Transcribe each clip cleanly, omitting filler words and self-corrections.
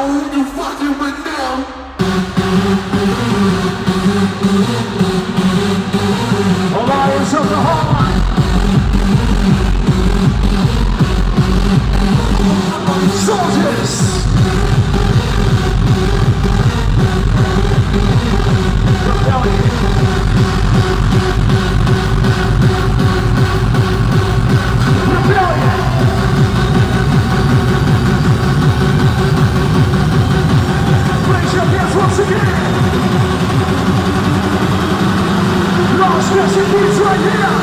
who you fucking with now. Alliance of the Heart. Soldiers. Once again, Lost Recipes right here.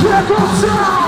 Check us out.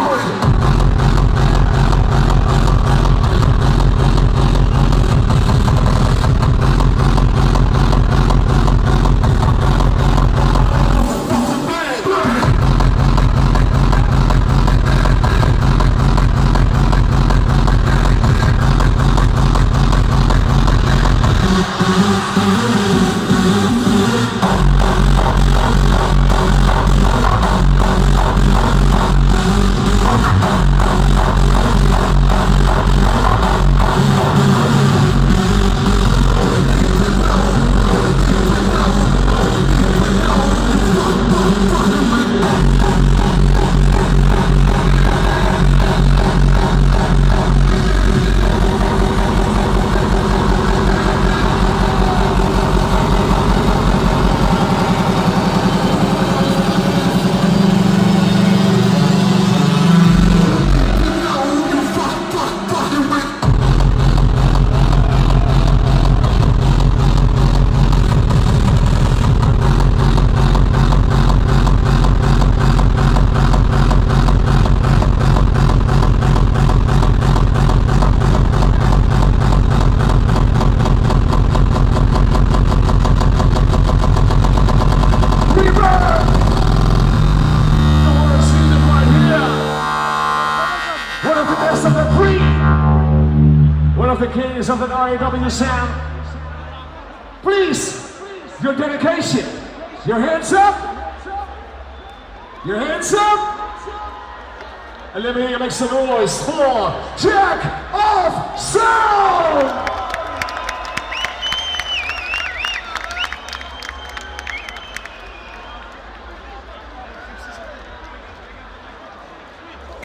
The kings of the RAW sound. Please, your dedication. Your hands up. Your hands up. And let me hear you make some noise for Jack of Sound.